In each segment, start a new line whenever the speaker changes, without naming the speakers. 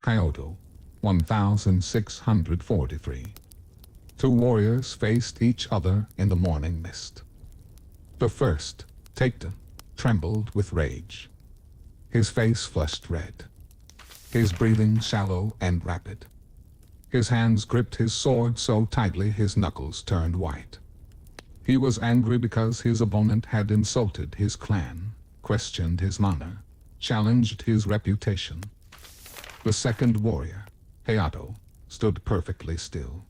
Kyoto, 1643. Two warriors faced each other in the morning mist. The first, Taketon, trembled with rage. His face flushed red. His breathing shallow and rapid. His hands gripped his sword so tightly his knuckles turned white. He was angry because his opponent had insulted his clan, questioned his honor, challenged his reputation. The second warrior, Hayato, stood perfectly still.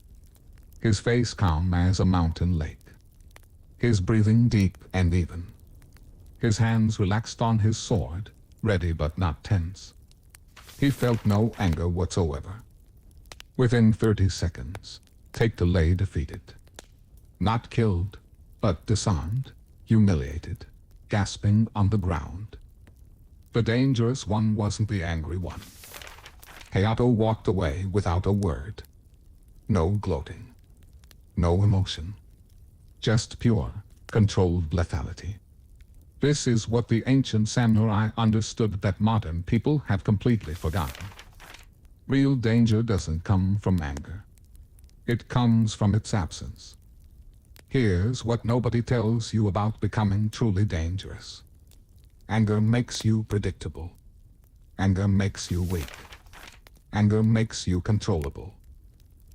His face calm as a mountain lake. His breathing deep and even. His hands relaxed on his sword, ready but not tense. He felt no anger whatsoever. Within 30 seconds, Taketon lay defeated. Not killed, but disarmed, humiliated, gasping on the ground. The dangerous one wasn't the angry one. Hayato walked away without a word. No gloating. No emotion. Just pure, controlled lethality. This is what the ancient samurai understood that modern people have completely forgotten. Real danger doesn't come from anger. It comes from its absence. Here's what nobody tells you about becoming truly dangerous. Anger makes you predictable. Anger makes you weak. Anger makes you controllable.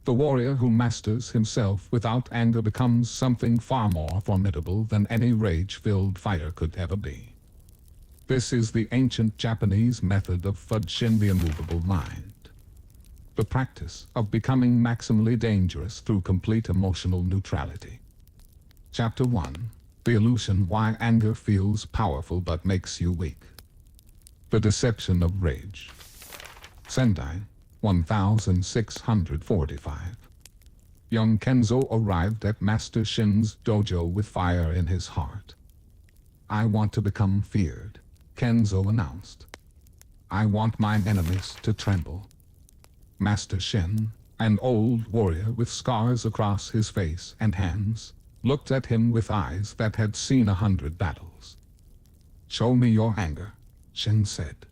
The warrior who masters himself without anger becomes something far more formidable than any rage-filled fighter could ever be. This is the ancient Japanese method of Fudōshin, the immovable mind. The practice of becoming maximally dangerous through complete emotional neutrality. Chapter 1. The illusion why anger feels powerful but makes you weak. The deception of rage. Sendai, 1645. Young Kenzo arrived at Master Shin's dojo with fire in his heart. "I want to become feared," Kenzo announced. "I want my enemies to tremble." Master Shin, an old warrior with scars across his face and hands, looked at him with eyes that had seen 100 battles. "Show me your anger," Shin said.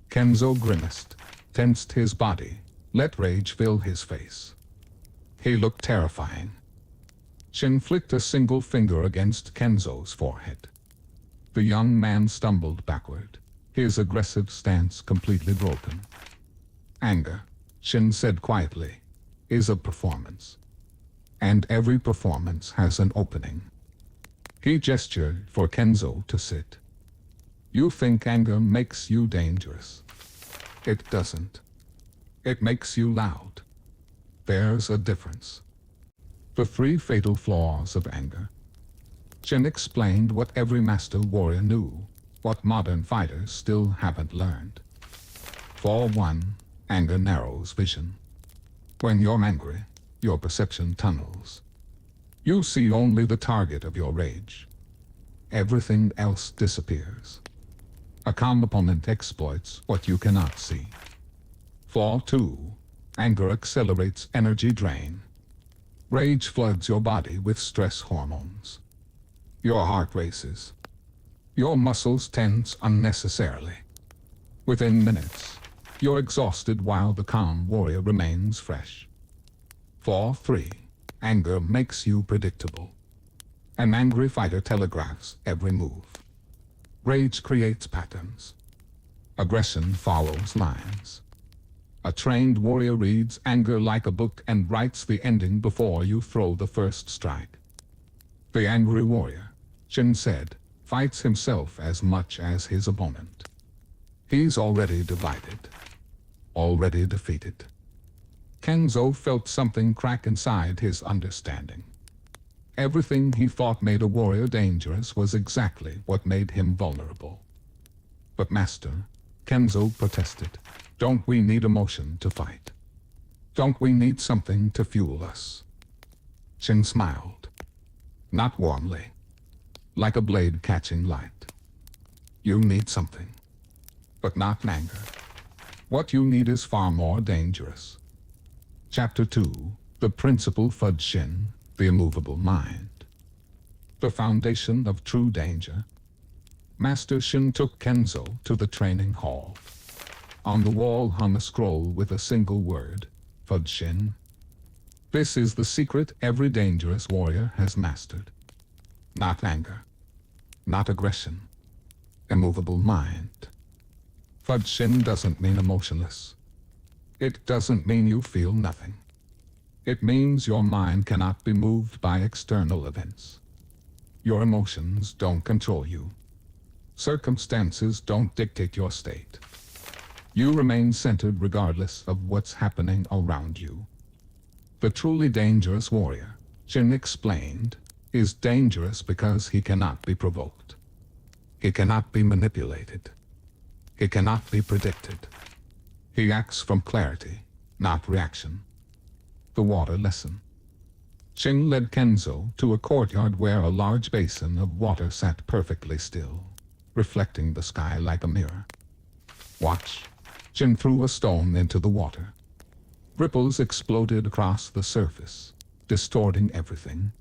Kenzo grimaced, tensed his body, let rage fill his face. He looked terrifying. Shin flicked a single finger against Kenzo's forehead. The young man stumbled backward, his aggressive stance completely broken. "Anger," Shin said quietly, "is a performance. And every performance has an opening." He gestured for Kenzo to sit. "You think anger makes you dangerous. It doesn't. It makes you loud. There's a difference." The 3 fatal flaws of anger. Shin explained what every master warrior knew, what modern fighters still haven't learned. For one, anger narrows vision. When you're angry, your perception tunnels. You see only the target of your rage. Everything else disappears. A calm opponent exploits what you cannot see. Flaw 2. Anger accelerates energy drain. Rage floods your body with stress hormones. Your heart races. Your muscles tense unnecessarily. Within minutes, you're exhausted while the calm warrior remains fresh. Flaw 3. Anger makes you predictable. An angry fighter telegraphs every move. Rage creates patterns. Aggression follows lines. A trained warrior reads anger like a book and writes the ending before you throw the first strike. The angry warrior, Shin said, fights himself as much as his opponent. He's already divided. Already defeated. Kenzo felt something crack inside his understanding. Everything he thought made a warrior dangerous was exactly what made him vulnerable. "But Master," Kenzo protested, "don't we need emotion to fight? Don't we need something to fuel us?" Shin smiled. Not warmly. Like a blade catching light. "You need something. But not anger. What you need is far more dangerous." Chapter 2. The Principle Fudōshin, the Immovable Mind. The foundation of true danger. Master Shin took Kenzo to the training hall. On the wall hung a scroll with a single word, Fudoshin. This is the secret every dangerous warrior has mastered. Not anger. Not aggression. Immovable mind. Fudoshin doesn't mean emotionless. It doesn't mean you feel nothing. It means your mind cannot be moved by external events. Your emotions don't control you. Circumstances don't dictate your state. You remain centered regardless of what's happening around you. The truly dangerous warrior, Jin explained, is dangerous because he cannot be provoked. He cannot be manipulated. He cannot be predicted. He acts from clarity, not reaction. The water lesson. Jin led Kenzo to a courtyard where a large basin of water sat perfectly still, reflecting the sky like a mirror. Watch. Jin threw a stone into the water. Ripples exploded across the surface, distorting everything.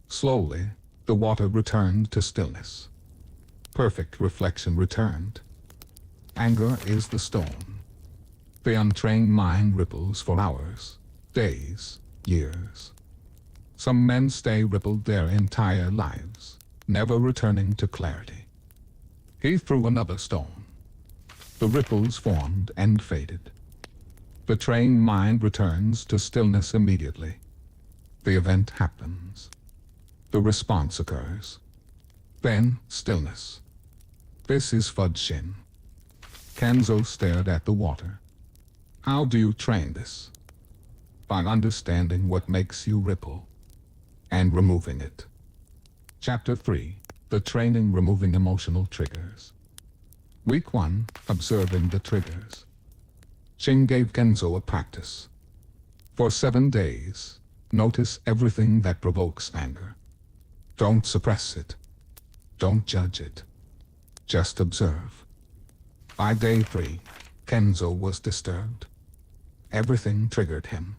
Slowly, the water returned to stillness. Perfect reflection returned. Anger is the stone. The untrained mind ripples for hours, days, years. Some men stay rippled their entire lives, never returning to clarity. He threw another stone. The ripples formed and faded. The trained mind returns to stillness immediately. The event happens. The response occurs. Then, stillness. This is Fudoshin. Kenzo stared at the water. How do you train this? By understanding what makes you ripple, and removing it. Chapter 3. The Training Removing Emotional Triggers. Week 1. Observing the triggers. Jin gave Kenzo a practice. For 7 days, notice everything that provokes anger. Don't suppress it. Don't judge it. Just observe. By day 3, Kenzo was disturbed. Everything triggered him.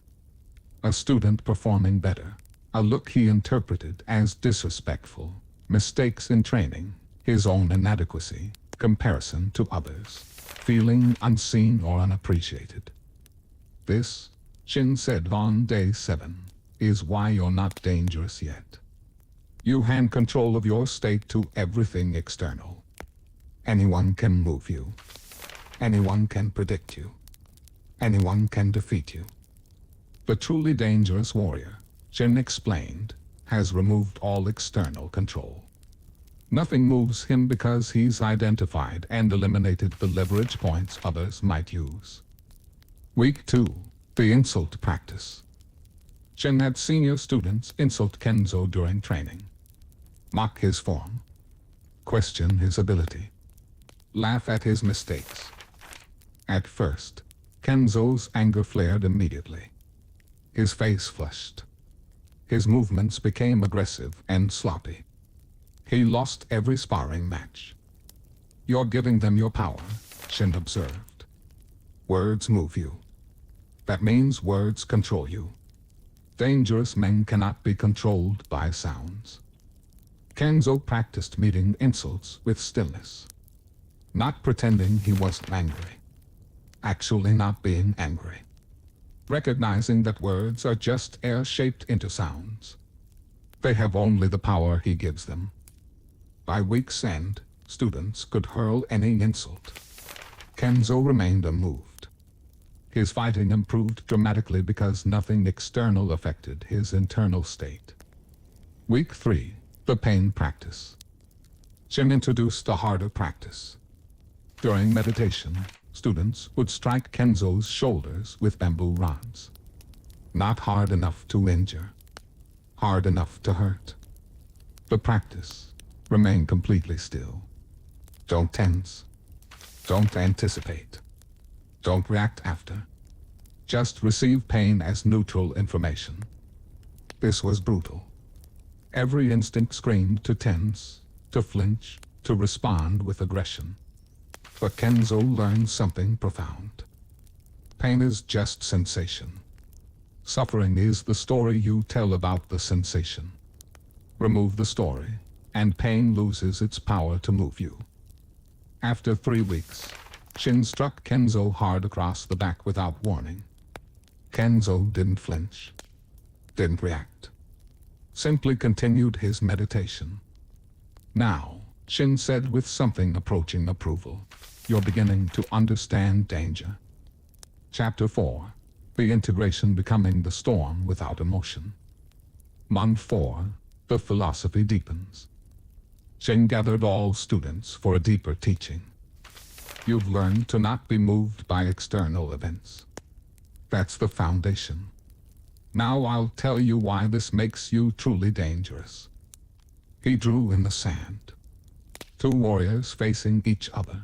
A student performing better, a look he interpreted as disrespectful, mistakes in training, his own inadequacy, comparison to others, feeling unseen or unappreciated. This, Jin said on day 7, is why you're not dangerous yet. You hand control of your state to everything external. Anyone can move you. Anyone can predict you. Anyone can defeat you. The truly dangerous warrior, Jin explained, has removed all external control. Nothing moves him because he's identified and eliminated the leverage points others might use. Week 2. The Insult Practice. Jin had senior students insult Kenzo during training. Mock his form. Question his ability. Laugh at his mistakes. At first, Kenzo's anger flared immediately. His face flushed. His movements became aggressive and sloppy. He lost every sparring match. You're giving them your power, Jin observed. Words move you. That means words control you. Dangerous men cannot be controlled by sounds. Kenzo practiced meeting insults with stillness. Not pretending he wasn't angry. Actually not being angry. Recognizing that words are just air shaped into sounds. They have only the power he gives them. By week's end, students could hurl any insult. Kenzo remained unmoved. His fighting improved dramatically because nothing external affected his internal state. Week 3. The Pain Practice. Jin introduced a harder practice. During meditation, students would strike Kenzo's shoulders with bamboo rods. Not hard enough to injure. Hard enough to hurt. The practice. Remain completely still. Don't tense. Don't anticipate. Don't react after. Just receive pain as neutral information. This was brutal. Every instinct screamed to tense, to flinch, to respond with aggression. But Kenzo learned something profound. Pain is just sensation. Suffering is the story you tell about the sensation. Remove the story, and pain loses its power to move you. After 3 weeks, Shin struck Kenzo hard across the back without warning. Kenzo didn't flinch, didn't react, simply continued his meditation. Now, Shin said with something approaching approval, "You're beginning to understand danger." Chapter 4. The integration becoming the storm without emotion. Month 4. The philosophy deepens. Shin gathered all students for a deeper teaching. You've learned to not be moved by external events. That's the foundation. Now I'll tell you why this makes you truly dangerous. He drew in the sand. 2 warriors facing each other.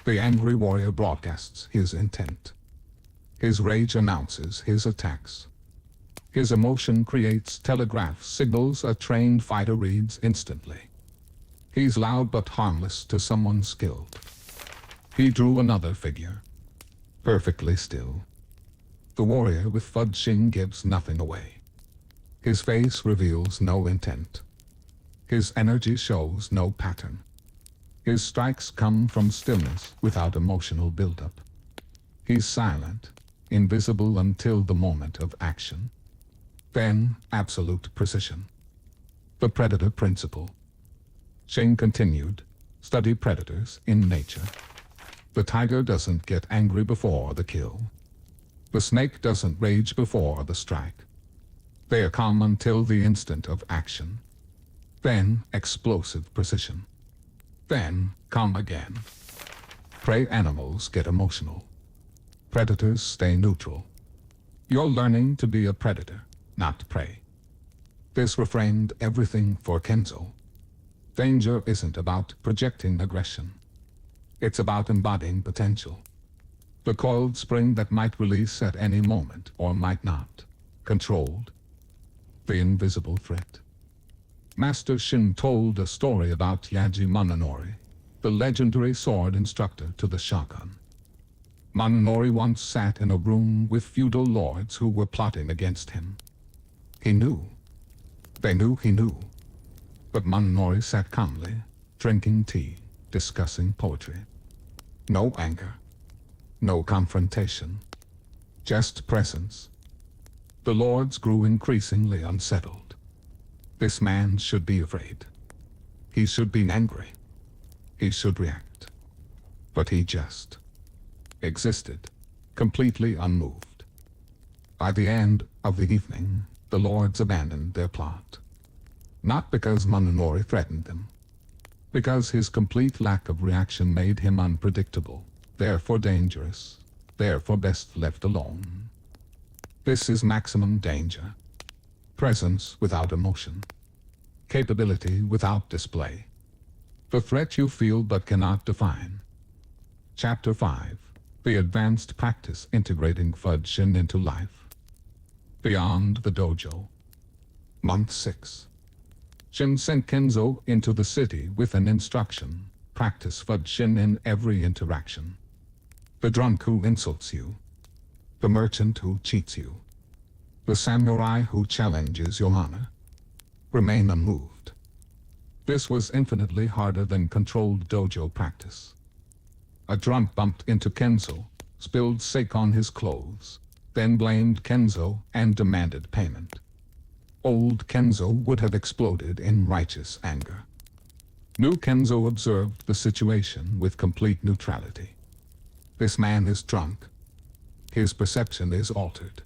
The angry warrior broadcasts his intent. His rage announces his attacks. His emotion creates telegraph signals a trained fighter reads instantly. He's loud but harmless to someone skilled. He drew another figure. Perfectly still. The warrior with Fudōshin gives nothing away. His face reveals no intent. His energy shows no pattern. His strikes come from stillness without emotional buildup. He's silent, invisible until the moment of action. Then, absolute precision. The predator principle. Shin continued, study predators in nature. The tiger doesn't get angry before the kill. The snake doesn't rage before the strike. They are calm until the instant of action. Then, explosive precision. Then, calm again. Prey animals get emotional. Predators stay neutral. You're learning to be a predator, not prey. This reframed everything for Kenzo. Danger isn't about projecting aggression. It's about embodying potential. The coiled spring that might release at any moment or might not. Controlled. The invisible threat. Master Shin told a story about Yaji Mananori, the legendary sword instructor to the shogun. Mananori once sat in a room with feudal lords who were plotting against him. He knew. They knew he knew. But Mananori sat calmly, drinking tea, discussing poetry. No anger. No confrontation. Just presence. The lords grew increasingly unsettled. This man should be afraid. He should be angry. He should react. But he just existed, completely unmoved. By the end of the evening, the lords abandoned their plot. Not because Mananori threatened them. Because his complete lack of reaction made him unpredictable, therefore dangerous, therefore best left alone. This is maximum danger. Presence without emotion. Capability without display. The threat you feel but cannot define. Chapter 5. The advanced practice integrating Fudōshin into life. Beyond the dojo. Month 6. Shin sent Kenzo into the city with an instruction: practice Fudōshin in every interaction. The drunk who insults you. The merchant who cheats you. The samurai who challenges your honor. Remain unmoved. This was infinitely harder than controlled dojo practice. A drunk bumped into Kenzo, spilled sake on his clothes, then blamed Kenzo and demanded payment. Old Kenzo would have exploded in righteous anger. New Kenzo observed the situation with complete neutrality. This man is drunk. His perception is altered.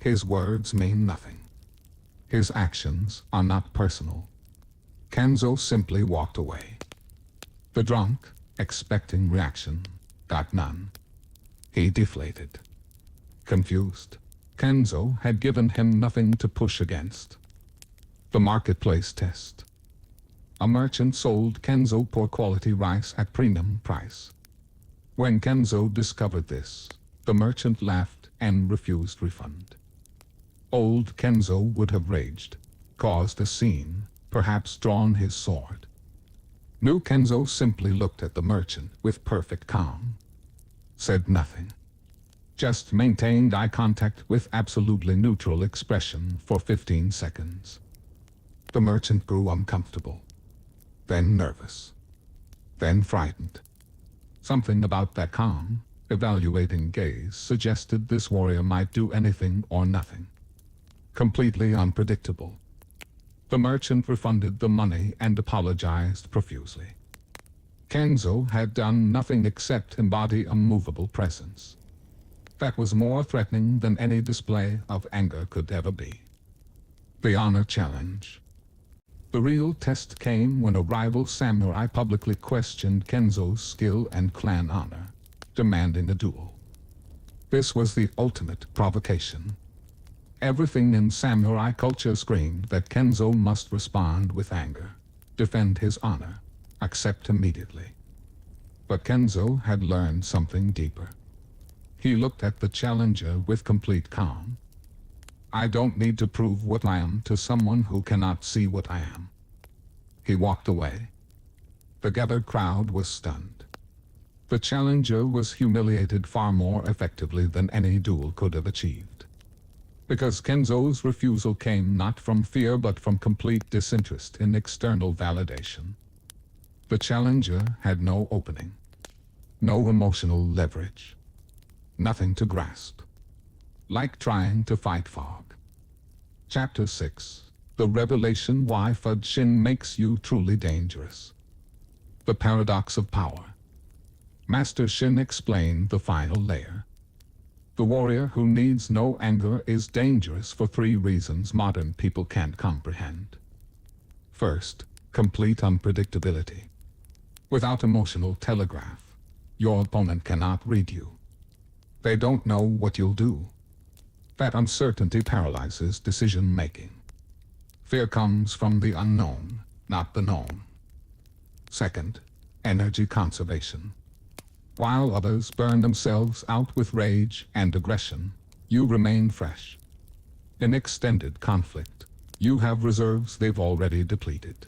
His words mean nothing. His actions are not personal. Kenzo simply walked away. The drunk, expecting reaction, got none. He deflated. Confused, Kenzo had given him nothing to push against. The marketplace test. A merchant sold Kenzo poor quality rice at premium price. When Kenzo discovered this, the merchant laughed and refused refund. Old Kenzo would have raged, caused a scene, perhaps drawn his sword. New Kenzo simply looked at the merchant with perfect calm. Said nothing. Just maintained eye contact with absolutely neutral expression for 15 seconds. The merchant grew uncomfortable. Then nervous. Then frightened. Something about that calm, evaluating gaze suggested this warrior might do anything or nothing. Completely unpredictable. The merchant refunded the money and apologized profusely. Kenzo had done nothing except embody a movable presence. That was more threatening than any display of anger could ever be. The honor challenge. The real test came when a rival samurai publicly questioned Kenzo's skill and clan honor, demanding a duel. This was the ultimate provocation. Everything in samurai culture screamed that Kenzo must respond with anger, defend his honor, accept immediately. But Kenzo had learned something deeper. He looked at the challenger with complete calm. I don't need to prove what I am to someone who cannot see what I am. He walked away. The gathered crowd was stunned. The challenger was humiliated far more effectively than any duel could have achieved. Because Kenzo's refusal came not from fear but from complete disinterest in external validation. The challenger had no opening, no emotional leverage, nothing to grasp. Like trying to fight fog. Chapter 6. The revelation why Fudōshin makes you truly dangerous. The paradox of power. Master Shin explained the final layer. The warrior who needs no anger is dangerous for 3 reasons modern people can't comprehend. First, complete unpredictability. Without emotional telegraph, your opponent cannot read you. They don't know what you'll do. That uncertainty paralyzes decision-making. Fear comes from the unknown, not the known. Second, energy conservation. While others burn themselves out with rage and aggression, you remain fresh. In extended conflict, you have reserves they've already depleted.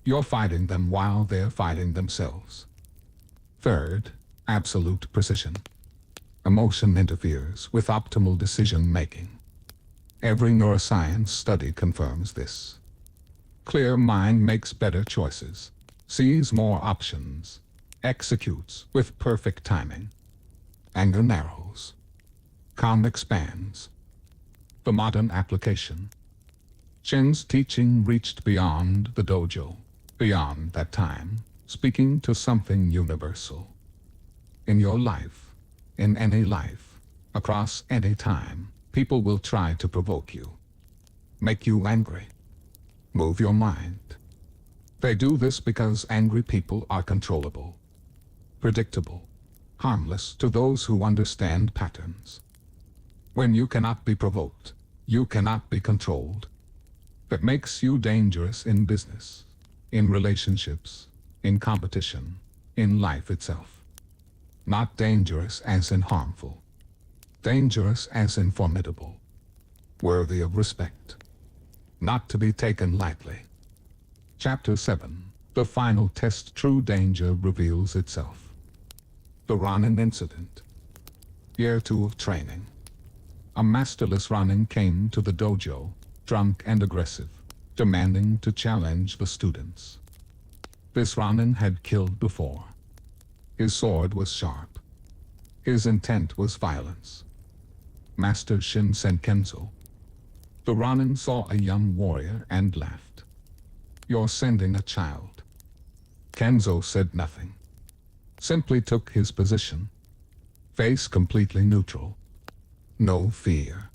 You're fighting them while they're fighting themselves. Third, absolute precision. Emotion interferes with optimal decision-making. Every neuroscience study confirms this. Clear mind makes better choices, sees more options, executes with perfect timing. Anger narrows. Calm expands. The modern application. Shin's teaching reached beyond the dojo, beyond that time, speaking to something universal. In your life, in any life, across any time, people will try to provoke you, make you angry, move your mind. They do this because angry people are controllable, predictable, harmless to those who understand patterns. When you cannot be provoked, you cannot be controlled. That makes you dangerous in business, in relationships, in competition, in life itself. Not dangerous as in harmful. Dangerous as in formidable. Worthy of respect. Not to be taken lightly. Chapter 7. The final test. True danger reveals itself. The Ronin incident. Year 2 of training. A masterless Ronin came to the dojo, drunk and aggressive, demanding to challenge the students. This Ronin had killed before. His sword was sharp. His intent was violence. Master Shin sent Kenzo. The Ronin saw a young warrior and laughed. You're sending a child. Kenzo said nothing. Simply took his position. Face completely neutral. No fear.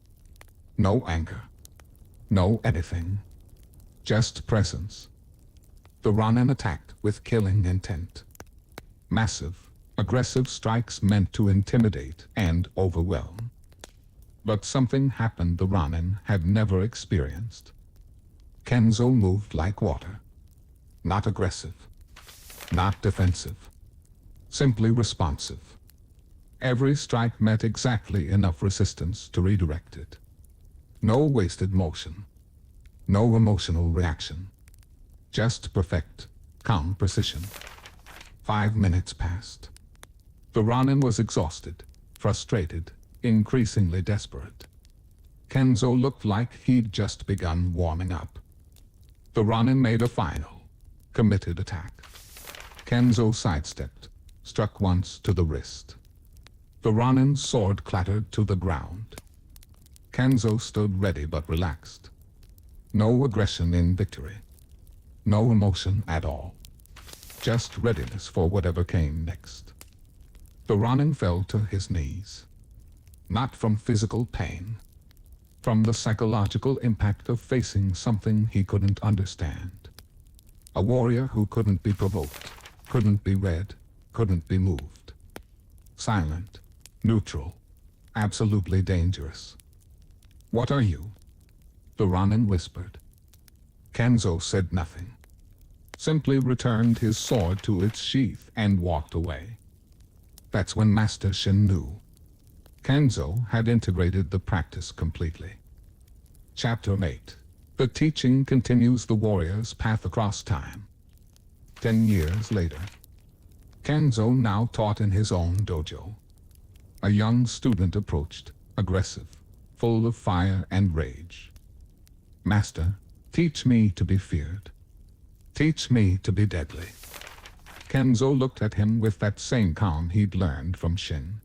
No anger. No anything. Just presence. The Ronin attacked with killing intent. Massive, aggressive strikes meant to intimidate and overwhelm. But something happened the Ronin had never experienced. Kenzo moved like water. Not aggressive. Not defensive. Simply responsive. Every strike met exactly enough resistance to redirect it. No wasted motion. No emotional reaction. Just perfect, calm precision. 5 minutes passed. The Ronin was exhausted, frustrated, increasingly desperate. Kenzo looked like he'd just begun warming up. The Ronin made a final, committed attack. Kenzo sidestepped, struck once to the wrist. The Ronin's sword clattered to the ground. Kenzo stood ready but relaxed. No aggression in victory. No emotion at all. Just readiness for whatever came next. The Ronin fell to his knees. Not from physical pain. From the psychological impact of facing something he couldn't understand. A warrior who couldn't be provoked, couldn't be read, couldn't be moved. Silent, neutral, absolutely dangerous. What are you? The Ronin whispered. Kenzo said nothing. Simply returned his sword to its sheath and walked away. That's when Master Shin knew. Kenzo had integrated the practice completely. Chapter 8. The teaching continues the warrior's path across time. 10 years later. Kenzo now taught in his own dojo. A young student approached, aggressive, full of fire and rage. Master, teach me to be feared. Teach me to be deadly. Kenzo looked at him with that same calm he'd learned from Shin.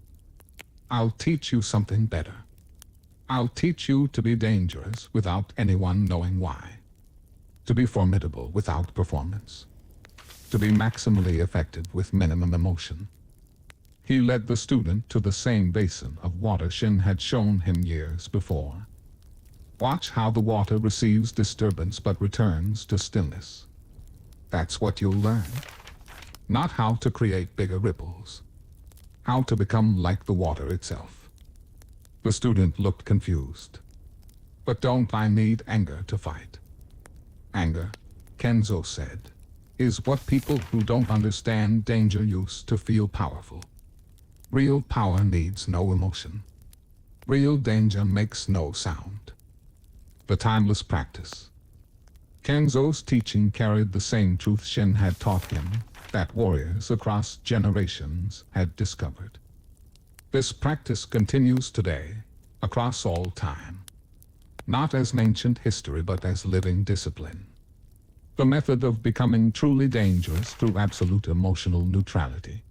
I'll teach you something better. I'll teach you to be dangerous without anyone knowing why. To be formidable without performance. To be maximally effective with minimum emotion. He led the student to the same basin of water Shin had shown him years before. Watch how the water receives disturbance but returns to stillness. That's what you'll learn. Not how to create bigger ripples. How to become like the water itself. The student looked confused. But don't I need anger to fight? Anger, Kenzo said, is what people who don't understand danger use to feel powerful. Real power needs no emotion. Real danger makes no sound. The timeless practice. Kenzo's teaching carried the same truth Shin had taught him, that warriors across generations had discovered. This practice continues today, across all time. Not as an ancient history but as living discipline. The method of becoming truly dangerous through absolute emotional neutrality.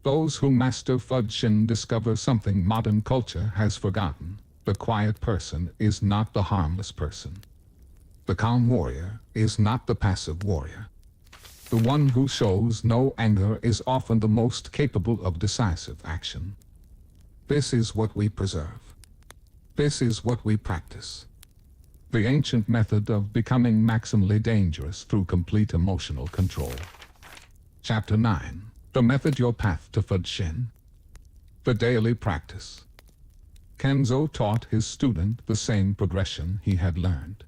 Those who master Fudoshin discover something modern culture has forgotten. The quiet person is not the harmless person. The calm warrior is not the passive warrior. The one who shows no anger is often the most capable of decisive action. This is what we preserve. This is what we practice. The ancient method of becoming maximally dangerous through complete emotional control. Chapter 9. The method, your path to Fudoshin. The daily practice. Kenzo taught his student the same progression he had learned.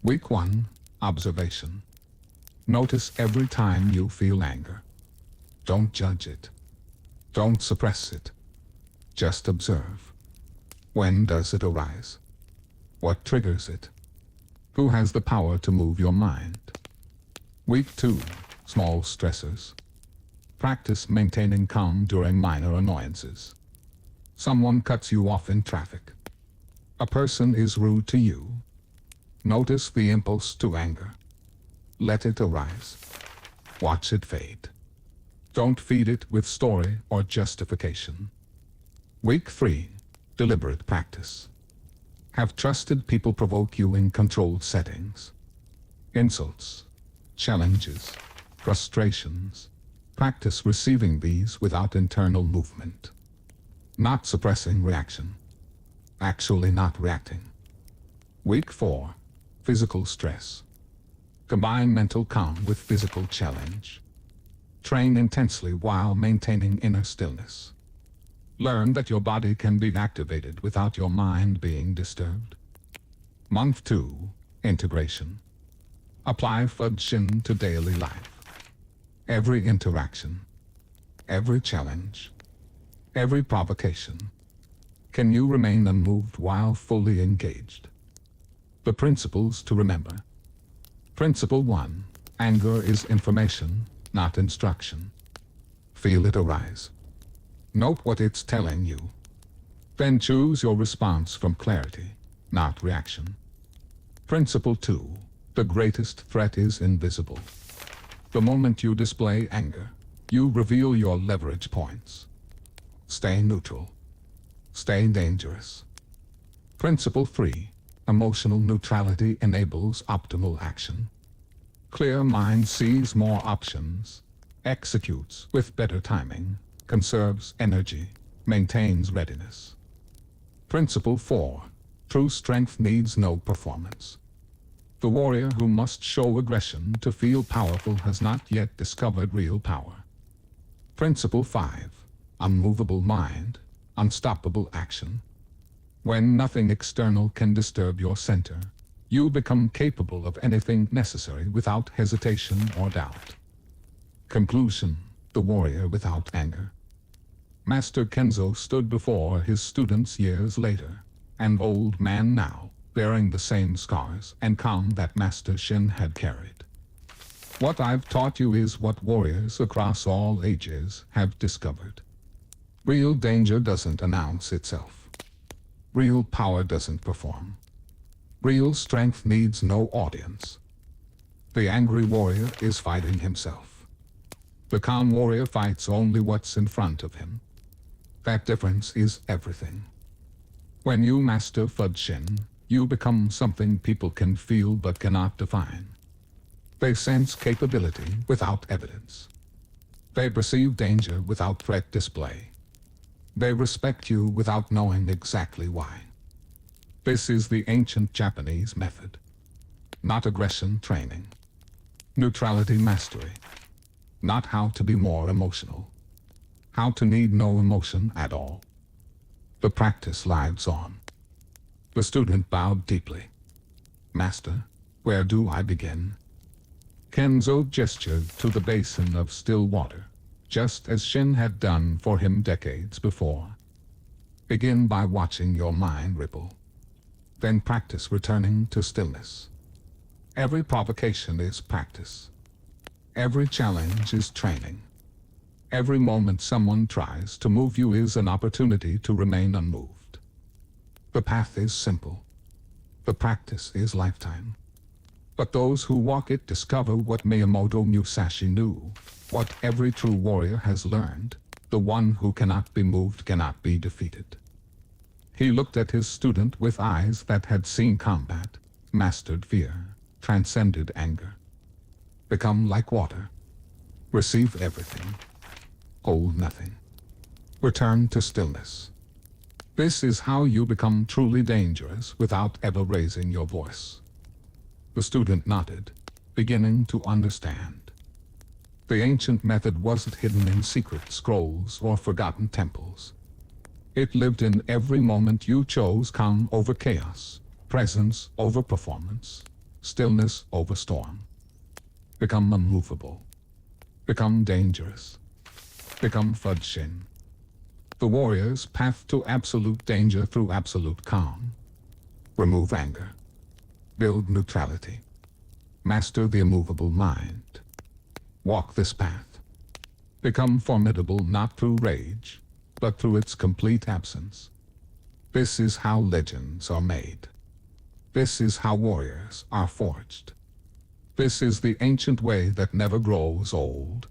Week 1. Observation. Notice every time you feel anger. Don't judge it. Don't suppress it. Just observe. When does it arise? What triggers it? Who has the power to move your mind? Week 2. Small stressors. Practice maintaining calm during minor annoyances. Someone cuts you off in traffic. A person is rude to you. Notice the impulse to anger. Let it arise. Watch it fade. Don't feed it with story or justification. Week 3. Deliberate practice. Have trusted people provoke you in controlled settings. Insults, challenges, frustrations. Practice receiving these without internal movement. Not suppressing reaction. Actually not reacting. Week 4. Physical stress. Combine mental calm with physical challenge. Train intensely while maintaining inner stillness. Learn that your body can be activated without your mind being disturbed. Month 2. Integration. Apply Fudoshin to daily life. Every interaction. Every challenge. Every provocation. Can you remain unmoved while fully engaged? The principles to remember. Principle 1. Anger is information, not instruction. Feel it arise. Note what it's telling you. Then choose your response from clarity, not reaction. Principle 2. The greatest threat is invisible. The moment you display anger, You reveal your leverage points. Stay neutral. Stay dangerous. Principle 3. Emotional neutrality enables optimal action. Clear mind sees more options, executes with better timing, conserves energy, maintains readiness. Principle 4. True strength needs no performance. The warrior who must show aggression to feel powerful has not yet discovered real power. Principle 5. Unmovable mind, unstoppable action. When nothing external can disturb your center, you become capable of anything necessary without hesitation or doubt. Conclusion: the warrior without anger. Master Kenzo stood before his students years later, an old man now, bearing the same scars and calm that Master Shin had carried. What I've taught you is what warriors across all ages have discovered. Real danger doesn't announce itself. Real power doesn't perform. Real strength needs no audience. The angry warrior is fighting himself. The calm warrior fights only what's in front of him. That difference is everything. When you master Fudoshin, you become something people can feel but cannot define. They sense capability without evidence. They perceive danger without threat display. They respect you without knowing exactly why. This is the ancient Japanese method. Not aggression training. Neutrality mastery. Not how to be more emotional. How to need no emotion at all. The practice lives on. The student bowed deeply. Master, where do I begin? Kenzo gestured to the basin of still water, just as Shin had done for him decades before. Begin by watching your mind ripple. Then practice returning to stillness. Every provocation is practice. Every challenge is training. Every moment someone tries to move you is an opportunity to remain unmoved. The path is simple. The practice is lifetime. But those who walk it discover what Miyamoto Musashi knew, what every true warrior has learned: the one who cannot be moved cannot be defeated. He looked at his student with eyes that had seen combat, mastered fear, transcended anger. Become like water. Receive everything. Hold nothing. Return to stillness. This is how you become truly dangerous without ever raising your voice. The student nodded, beginning to understand. The ancient method wasn't hidden in secret scrolls or forgotten temples. It lived in every moment you chose calm over chaos, presence over performance, stillness over storm. Become unmovable. Become dangerous. Become Fudoshin. The warrior's path to absolute danger through absolute calm. Remove anger. Build neutrality. Master the immovable mind. Walk this path. Become formidable not through rage, but through its complete absence. This is how legends are made. This is how warriors are forged. This is the ancient way that never grows old,